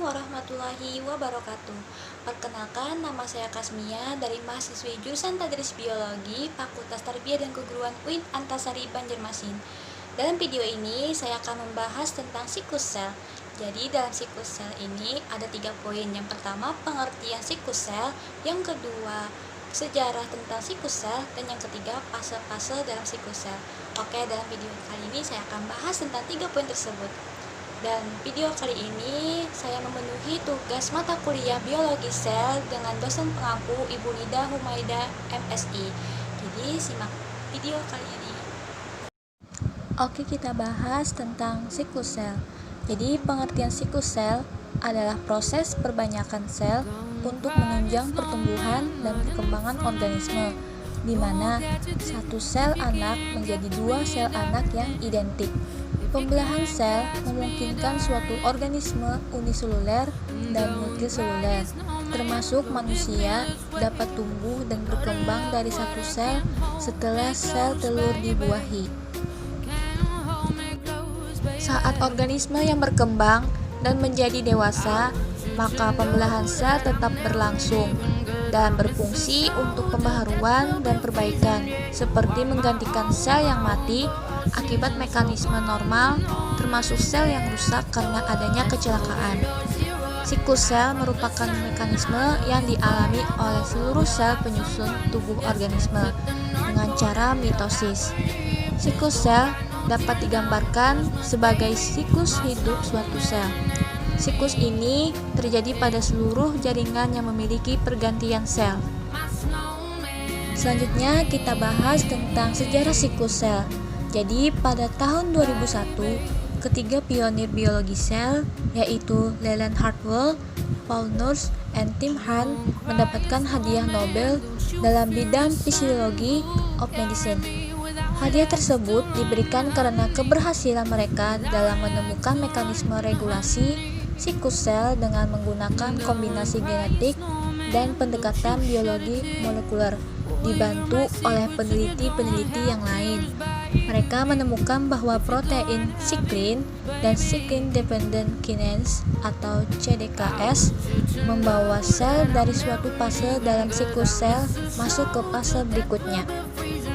warahmatullahi wabarakatuh. Perkenalkan, nama saya Kasmia dari mahasiswi jurusan Tadris Biologi Fakultas Tarbiyah dan Keguruan UIN Antasari Banjarmasin. Dalam video ini, saya akan membahas tentang siklus sel. Jadi, dalam siklus sel ini ada 3 poin. Yang pertama, pengertian siklus sel. Yang kedua, sejarah tentang siklus sel. Dan yang ketiga, fase-fase dalam siklus sel. Oke, dalam video kali ini saya akan bahas tentang 3 poin tersebut. Dan video kali ini saya memenuhi tugas mata kuliah biologi sel dengan dosen pengampu Ibu Nida Humaida MSI. Jadi simak video kali ini. Oke, kita bahas tentang siklus sel. Jadi pengertian siklus sel adalah proses perbanyakan sel untuk menunjang pertumbuhan dan perkembangan organisme, di mana satu sel anak menjadi 2 sel anak yang identik. Pembelahan sel memungkinkan suatu organisme uniseluler dan multiseluler, termasuk manusia, dapat tumbuh dan berkembang dari satu sel setelah sel telur dibuahi. Saat organisme yang berkembang dan menjadi dewasa, maka pembelahan sel tetap berlangsung dan berfungsi untuk pembaharuan dan perbaikan, seperti menggantikan sel yang mati akibat mekanisme normal, termasuk sel yang rusak karena adanya kecelakaan. Siklus sel merupakan mekanisme yang dialami oleh seluruh sel penyusun tubuh organisme dengan cara mitosis. Siklus sel dapat digambarkan sebagai siklus hidup suatu sel. Siklus ini terjadi pada seluruh jaringan yang memiliki pergantian sel. Selanjutnya kita bahas tentang sejarah siklus sel. Jadi pada tahun 2001, ketiga pionir biologi sel yaitu Leland Hartwell, Paul Nurse, dan Tim Hunt mendapatkan hadiah Nobel dalam bidang fisiologi of medicine. Hadiah tersebut diberikan karena keberhasilan mereka dalam menemukan mekanisme regulasi siklus sel dengan menggunakan kombinasi genetik dan pendekatan biologi molekuler, dibantu oleh peneliti-peneliti yang lain. Mereka menemukan bahwa protein siklin dan siklin dependent kinase atau CDKS membawa sel dari suatu fase dalam siklus sel masuk ke fase berikutnya.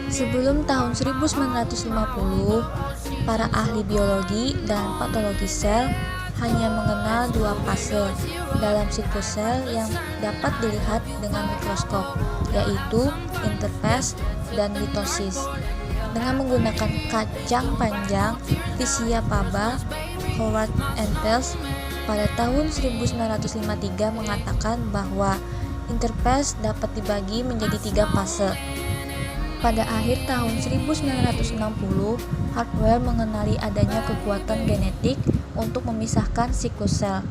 Sebelum tahun 1950, para ahli biologi dan patologi sel hanya mengenal 2 fase dalam siklus sel yang dapat dilihat dengan mikroskop, yaitu interfase dan mitosis. Dengan menggunakan kacang panjang, Fisia Paba, Howard and Thales pada tahun 1953 mengatakan bahwa interfase dapat dibagi menjadi 3 fase. Pada akhir tahun 1960, Hartwell mengenali adanya kekuatan genetik untuk memisahkan siklus sel.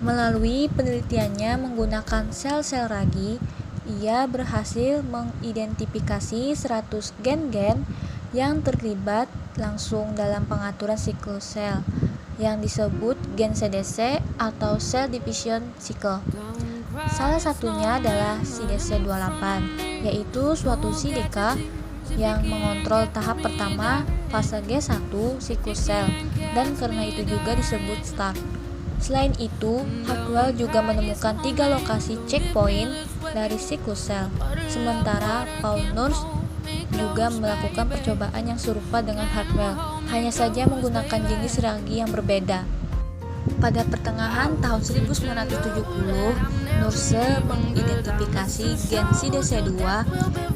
Melalui penelitiannya menggunakan sel-sel ragi, ia berhasil mengidentifikasi 100 gen-gen yang terlibat langsung dalam pengaturan siklus sel, yang disebut gen CDC atau Cell Division Cycle. Salah satunya adalah CDC28, yaitu suatu sideka yang mengontrol tahap pertama fase G1 siklus sel, dan karena itu juga disebut start. Selain itu, Hartwell juga menemukan 3 lokasi checkpoint dari siklus sel, sementara Paul Nurse juga melakukan percobaan yang serupa dengan Hartwell, hanya saja menggunakan jenis ragi yang berbeda. Pada pertengahan tahun 1970, Nurse mengidentifikasi gen CDC2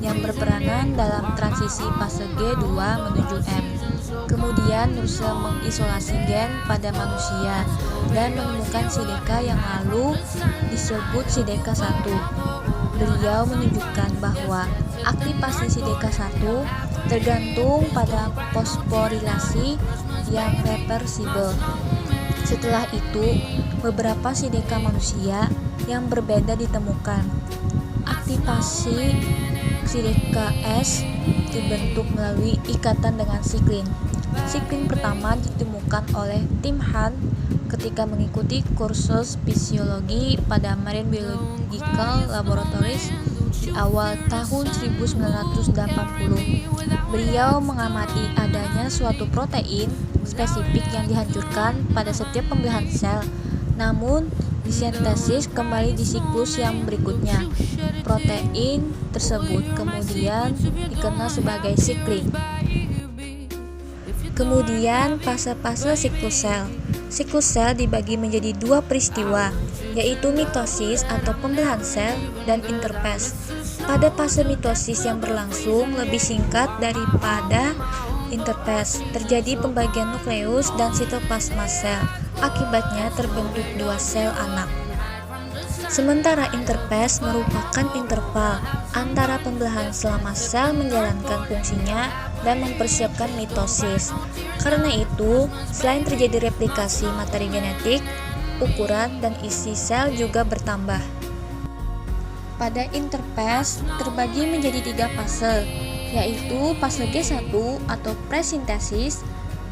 yang berperanan dalam transisi fase G2 menuju M. Kemudian Nurse mengisolasi gen pada manusia dan menemukan sideka yang lalu disebut sideka1. Beliau menunjukkan bahwa aktivasi sideka1 tergantung pada fosforilasi yang reversibel. Setelah itu, beberapa sideka manusia yang berbeda ditemukan. Aktivasi sideka S dibentuk melalui ikatan dengan siklin. Siklin pertama ditemukan oleh Tim Hunt ketika mengikuti kursus fisiologi pada Marine Biological Laboratories di awal tahun 1980. Beliau mengamati adanya suatu protein spesifik yang dihancurkan pada setiap pembelahan sel, namun disintesis kembali di siklus yang berikutnya. Protein tersebut kemudian dikenal sebagai siklik. Kemudian fase-fase siklus sel. Siklus sel dibagi menjadi dua peristiwa, yaitu mitosis atau pembelahan sel dan interphase. Pada fase mitosis yang berlangsung lebih singkat daripada interphase, terjadi pembagian nukleus dan sitoplasma sel. Akibatnya terbentuk dua sel anak. Sementara interphase merupakan interval antara pembelahan selama sel menjalankan fungsinya dan mempersiapkan mitosis. Karena itu, selain terjadi replikasi materi genetik, ukuran dan isi sel juga bertambah. Pada interphase terbagi menjadi 3 fase, yaitu fase G1 atau presintesis,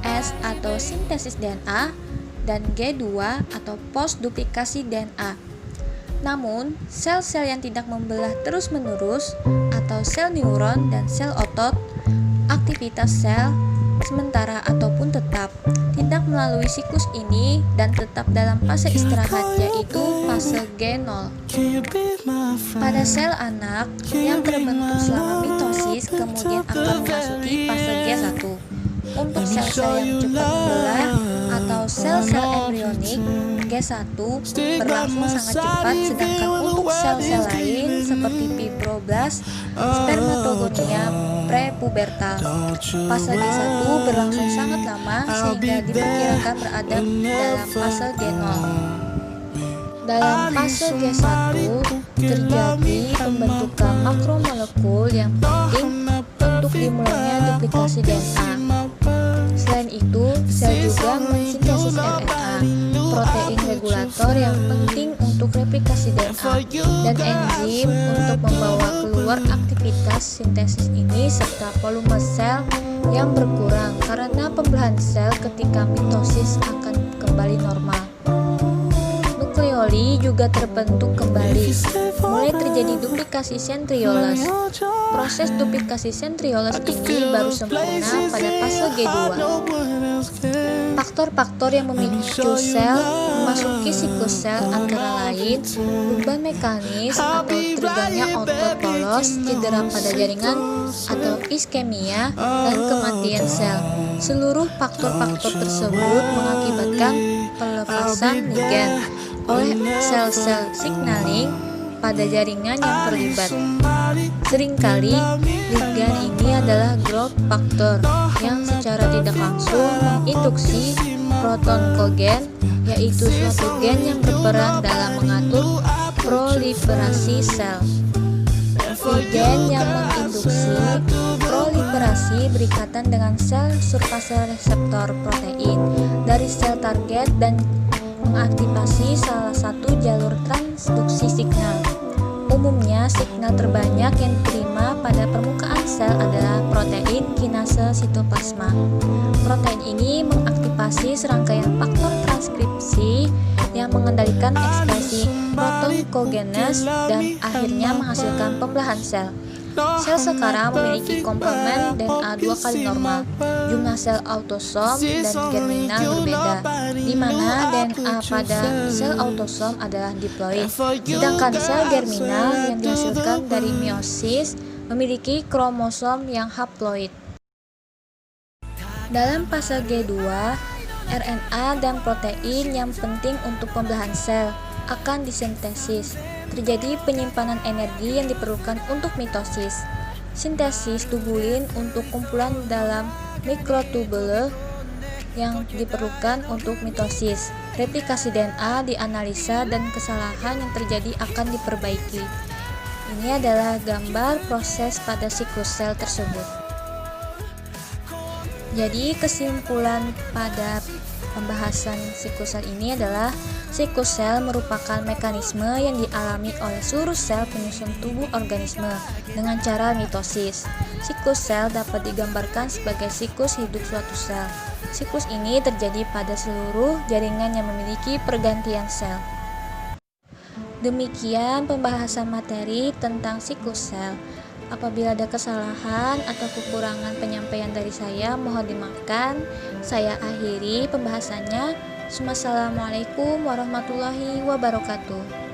S atau sintesis DNA, dan G2 atau post duplikasi DNA. Namun, sel-sel yang tidak membelah terus-menerus atau sel neuron dan sel otot, aktivitas sel sementara ataupun tetap tidak melalui siklus ini dan tetap dalam fase istirahat, yaitu fase G0. Pada sel anak yang terbentuk selama mitosis kemudian akan memasuki fase G1. Untuk sel-sel yang cepat membelah atau sel-sel embrionik, G1 berlangsung sangat cepat, sedangkan untuk sel-sel lain seperti fibroblast, spermatogonia prepubertal, fase G1 berlangsung sangat lama sehingga diperkirakan berada dalam fase G0. Dalam fase G1 terjadi pembentukan makromolekul yang penting untuk dimulainya duplikasi DNA. Selain itu, sel juga mensintesis RNA, protein regulator yang penting untuk replikasi DNA, dan enzim untuk membawa keluar aktivitas sintesis ini, serta volume sel yang berkurang karena pembelahan sel ketika mitosis akan kembali normal. Nukleoli juga terbentuk kembali, mulai terjadi duplikasi centrioles. Proses duplikasi centrioles ini baru sempurna pada fase G2. Faktor-faktor yang memicu sel memasuki siklus sel antara lain perubahan mekanis atau terbangnya otot polos, cedera pada jaringan atau iskemia, dan kematian sel. Seluruh faktor-faktor tersebut mengakibatkan pelepasan ligan oleh sel-sel signaling pada jaringan yang terlibat. Seringkali ligan ini adalah growth factor yang secara tidak langsung menginduksi proton kogen, yaitu suatu gen yang berperan dalam mengatur proliferasi sel. Ligan yang menginduksi proliferasi berikatan dengan sel surface reseptor protein dari sel target dan mengaktifasi salah satu jalur transduksi signal. Umumnya, signal terbanyak yang diterima pada permukaan sel adalah protein kinase sitoplasma. Protein ini mengaktifasi serangkaian faktor transkripsi yang mengendalikan ekspresi proton kogenes dan akhirnya menghasilkan pembelahan sel. Sel sekarang memiliki komplement DNA 2 kali normal. Jumlah sel autosom dan germinal berbeda, di mana DNA pada sel autosom adalah diploid, sedangkan sel germinal yang dihasilkan dari meiosis memiliki kromosom yang haploid. Dalam fase G2, RNA dan protein yang penting untuk pembelahan sel akan disintesis. Terjadi penyimpanan energi yang diperlukan untuk mitosis. Sintesis tubulin untuk kumpulan dalam mikrotubule yang diperlukan untuk mitosis. Replikasi DNA dianalisa dan kesalahan yang terjadi akan diperbaiki. Ini adalah gambar proses pada siklus sel tersebut. Jadi kesimpulan pada pembahasan siklus sel ini adalah siklus sel merupakan mekanisme yang dialami oleh seluruh sel penyusun tubuh organisme dengan cara mitosis. Siklus sel dapat digambarkan sebagai siklus hidup suatu sel. Siklus ini terjadi pada seluruh jaringan yang memiliki pergantian sel. Demikian pembahasan materi tentang siklus sel. Apabila ada kesalahan atau kekurangan penyampaian dari saya, mohon dimaafkan. Saya akhiri pembahasannya. Wassalamualaikum warahmatullahi wabarakatuh.